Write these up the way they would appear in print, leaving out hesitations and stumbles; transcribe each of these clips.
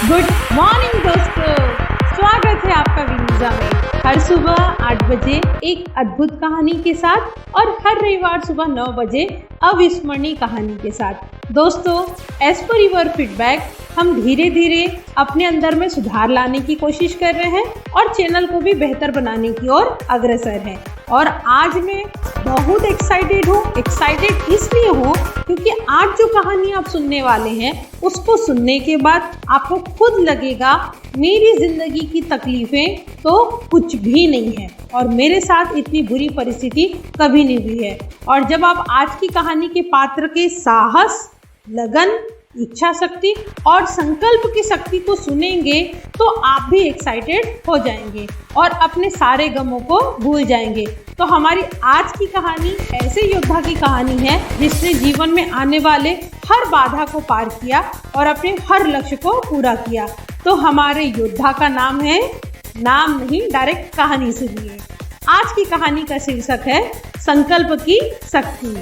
Good morning दोस्तों, स्वागत है आपका विनीजा में। हर सुबह 8 बजे एक अद्भुत कहानी के साथ और हर रविवार सुबह 9 बजे अविस्मरणीय कहानी के साथ। दोस्तों, एज पर योर फीडबैक हम धीरे धीरे अपने अंदर में सुधार लाने की कोशिश कर रहे हैं और चैनल को भी बेहतर बनाने की ओर अग्रसर हैं। और आज मैं बहुत एक्साइटेड हूँ। एक्साइटेड इसलिए हूँ क्योंकि आज जो कहानी आप सुनने वाले हैं उसको सुनने के बाद आपको खुद लगेगा मेरी जिंदगी की तकलीफें तो कुछ भी नहीं है और मेरे साथ इतनी बुरी परिस्थिति कभी नहीं हुई है। और जब आप आज की कहानी के पात्र के साहस, लगन, इच्छा शक्ति और संकल्प की शक्ति को सुनेंगे तो आप भी एक्साइटेड हो जाएंगे और अपने सारे गमों को भूल जाएंगे। तो हमारी आज की कहानी ऐसे योद्धा की कहानी है जिसने जीवन में आने वाले हर बाधा को पार किया और अपने हर लक्ष्य को पूरा किया। तो हमारे योद्धा का नाम है, नाम नहीं डायरेक्ट कहानी सुनिए। आज की कहानी का शीर्षक है संकल्प की शक्ति।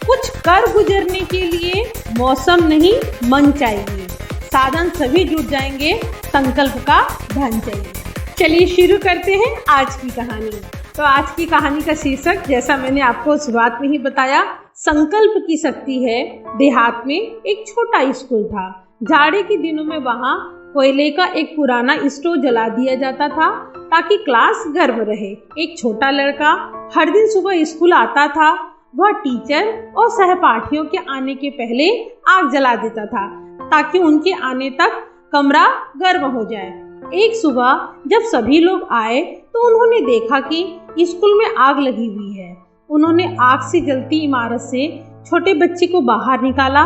कुछ कर गुजरने के लिए मौसम नहीं मन चाहिए, साधन सभी जुट जाएंगे, संकल्प का धन चाहिए। चलिए शुरू करते हैं आज की कहानी। तो आज की कहानी का शीर्षक जैसा मैंने आपको शुरुआत में ही बताया, संकल्प की शक्ति है। देहात में एक छोटा स्कूल था। जाड़े के दिनों में वहाँ कोयले का एक पुराना स्टोव जला दिया जाता था ताकि क्लास गर्म रहे। एक छोटा लड़का हर दिन सुबह स्कूल आता था। वह टीचर और सहपाठियों के आने के पहले आग जला देता था ताकि उनके आने तक कमरा गर्म हो जाए। एक सुबह जब सभी लोग आए तो उन्होंने देखा कि स्कूल में आग लगी हुई है। उन्होंने आग से जलती इमारत से छोटे बच्चे को बाहर निकाला।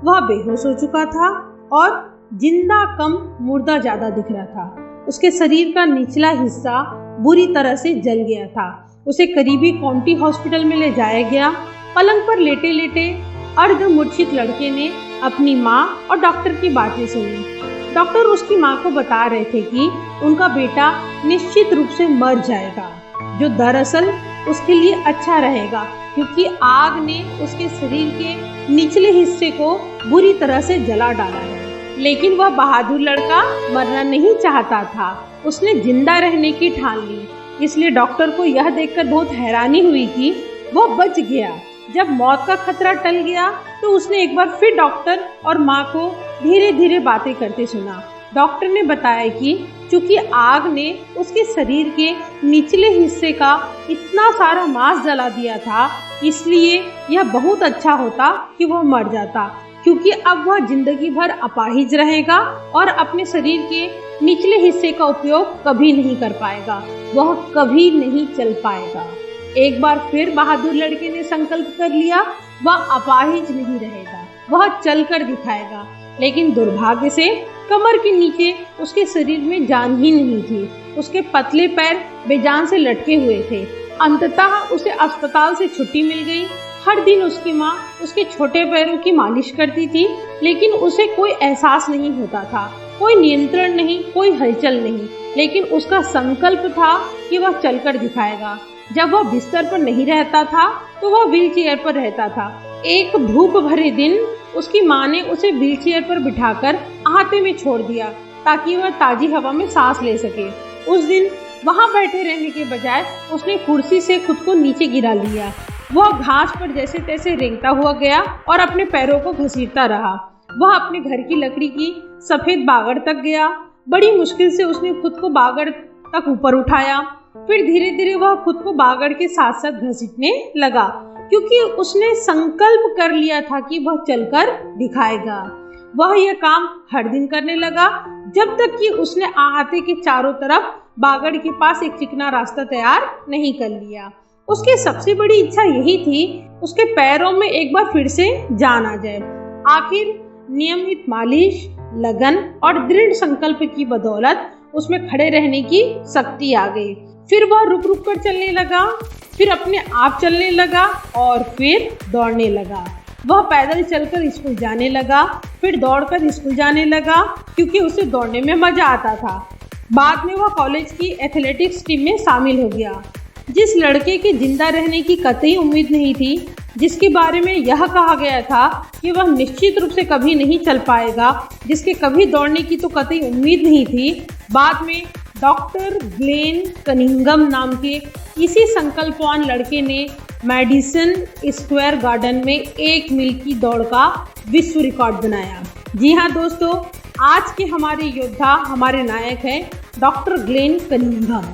वह बेहोश हो चुका था और जिंदा कम मुर्दा ज्यादा दिख रहा था। उसके शरीर का निचला हिस्सा बुरी तरह से जल गया था। उसे करीबी काउंटी हॉस्पिटल में ले जाया गया। पलंग पर लेटे लेटे अर्ध मूर्छित लड़के ने अपनी माँ और डॉक्टर की बातें सुनी। डॉक्टर उसकी माँ को बता रहे थे कि उनका बेटा निश्चित रूप से मर जाएगा, जो दरअसल उसके लिए अच्छा रहेगा क्योंकि आग ने उसके शरीर के निचले हिस्से को बुरी तरह से जला डाला है। लेकिन वह बहादुर लड़का मरना नहीं चाहता था। उसने जिंदा रहने की ठान ली। इसलिए डॉक्टर को यह देखकर बहुत हैरानी हुई कि वह बच गया। जब मौत का खतरा टल गया तो उसने एक बार फिर डॉक्टर और माँ को धीरे धीरे बातें करते सुना। डॉक्टर ने बताया कि चूंकि आग ने उसके शरीर के निचले हिस्से का इतना सारा मांस जला दिया था, इसलिए यह बहुत अच्छा होता कि वह मर जाता, क्योंकि अब वह जिंदगी भर अपाहिज रहेगा और अपने शरीर के निचले हिस्से का उपयोग कभी नहीं कर पाएगा। वह कभी नहीं चल पाएगा। एक बार फिर बहादुर लड़के ने संकल्प कर लिया, वह अपाहिज नहीं रहेगा, वह चलकर दिखाएगा। लेकिन दुर्भाग्य से कमर के नीचे उसके शरीर में जान ही नहीं थी। उसके पतले पैर बेजान से लटके हुए थे। अंततः उसे अस्पताल से छुट्टी मिल गई। हर दिन उसकी माँ उसके छोटे पैरों की मालिश करती थी, लेकिन उसे कोई एहसास नहीं होता था, कोई नियंत्रण नहीं, कोई हलचल नहीं। लेकिन उसका संकल्प था कि वह चलकर दिखाएगा। जब वह बिस्तर पर नहीं रहता था तो वह व्हीलचेयर पर रहता था। एक धूप भरे दिन उसकी माँ ने उसे व्हीलचेयर पर बिठाकर अहाते में छोड़ दिया ताकि वह ताजी हवा में सांस ले सके। उस दिन वहाँ बैठे रहने के बजाय उसने कुर्सी से खुद को नीचे गिरा लिया। वह घास पर जैसे तैसे रेंगता हुआ गया और अपने पैरों को घसीटता रहा। वह अपने घर की लकड़ी की सफेद बागड़ तक गया। बड़ी मुश्किल से उसने खुद को बागड़ तक ऊपर उठाया। फिर धीरे धीरे वह खुद को बागड़ के साथ साथ घसीटने लगा, क्योंकि उसने संकल्प कर लिया था कि वह चलकर दिखाएगा। वह यह काम हर दिन करने लगा जब तक कि उसने अहाते के चारों तरफ बागड़ के पास एक चिकना रास्ता तैयार नहीं कर लिया। उसकी सबसे बड़ी इच्छा यही थी, उसके पैरों में एक बार फिर से जान आ जाए। आखिर नियमित मालिश, लगन और दृढ़ संकल्प की बदौलत उसमें खड़े रहने की शक्ति आ गई। फिर वह रुक रुक कर चलने लगा, फिर अपने आप चलने लगा और फिर दौड़ने लगा। वह पैदल चलकर स्कूल जाने लगा, फिर दौड़कर स्कूल जाने लगा, क्योंकि उसे दौड़ने में मजा आता था। बाद में वह कॉलेज की एथलेटिक्स टीम में शामिल हो गया। जिस लड़के के जिंदा रहने की कतई उम्मीद नहीं थी, जिसके बारे में यह कहा गया था कि वह निश्चित रूप से कभी नहीं चल पाएगा, जिसके कभी दौड़ने की तो कतई उम्मीद नहीं थी, बाद में डॉक्टर ग्लेन कनिंघम नाम के इसी संकल्पवान लड़के ने मैडिसन स्क्वायर गार्डन में 1 मील की दौड़ का विश्व रिकॉर्ड बनाया। जी हाँ दोस्तों, आज के हमारे योद्धा, हमारे नायक हैं डॉक्टर ग्लेन कनिंघम।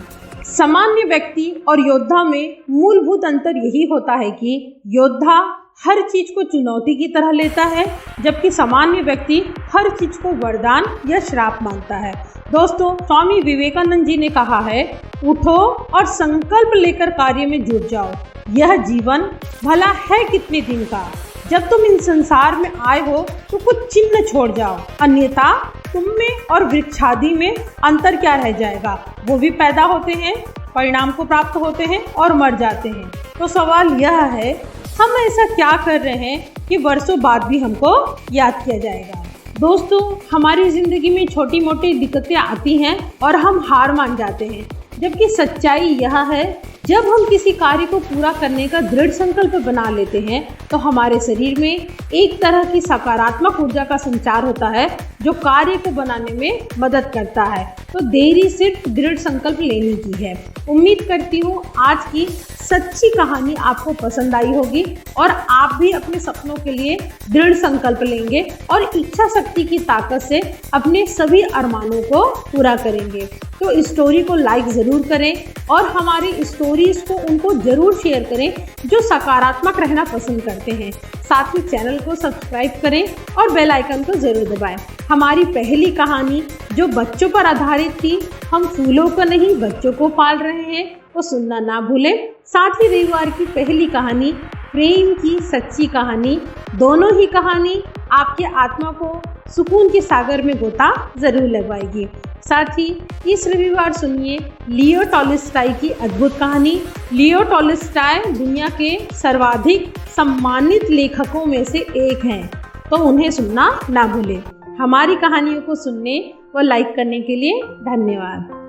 सामान्य व्यक्ति और योद्धा में मूलभूत अंतर यही होता है कि योद्धा हर चीज को चुनौती की तरह लेता है, जबकि सामान्य व्यक्ति हर चीज को वरदान या श्राप मानता है। दोस्तों, स्वामी विवेकानंद जी ने कहा है, उठो और संकल्प लेकर कार्य में जुट जाओ। यह जीवन भला है कितने दिन का, जब तुम इन संसार में आए हो तो कुछ चिन्ह छोड़ जाओ, अन्यथा तुम में और वृक्षादि में अंतर क्या रह जाएगा। वो भी पैदा होते हैं, परिणाम को प्राप्त होते हैं और मर जाते हैं। तो सवाल यह है, हम ऐसा क्या कर रहे हैं कि वर्षों बाद भी हमको याद किया जाएगा। दोस्तों, हमारी जिंदगी में छोटी मोटी दिक्कतें आती हैं और हम हार मान जाते हैं, जबकि सच्चाई यह है, जब हम किसी कार्य को पूरा करने का दृढ़ संकल्प बना लेते हैं तो हमारे शरीर में एक तरह की सकारात्मक ऊर्जा का संचार होता है जो कार्य को बनाने में मदद करता है। तो देरी सिर्फ दृढ़ संकल्प लेने की है। उम्मीद करती हूँ आज की सच्ची कहानी आपको पसंद आई होगी और आप भी अपने सपनों के लिए दृढ़ संकल्प लेंगे और इच्छा शक्ति की ताकत से अपने सभी अरमानों को पूरा करेंगे। तो स्टोरी को लाइक ज़रूर करें और हमारी स्टोरीज को उनको ज़रूर शेयर करें जो सकारात्मक रहना पसंद करते हैं। साथ ही चैनल को सब्सक्राइब करें और बेल आइकन को ज़रूर दबाएं। हमारी पहली कहानी जो बच्चों पर आधारित थी, हम फूलों को नहीं बच्चों को पाल रहे हैं, वो सुनना ना भूलें। साथ ही रविवार की पहली कहानी प्रेम की सच्ची कहानी, दोनों ही कहानी आपके आत्मा को सुकून के सागर में गोता जरूर लगवाएगी। साथ ही इस रविवार सुनिए लियो टॉलस्टॉय की अद्भुत कहानी। लियो टॉलस्टॉय दुनिया के सर्वाधिक सम्मानित लेखकों में से एक हैं, तो उन्हें सुनना ना भूलें। हमारी कहानियों को सुनने व लाइक करने के लिए धन्यवाद।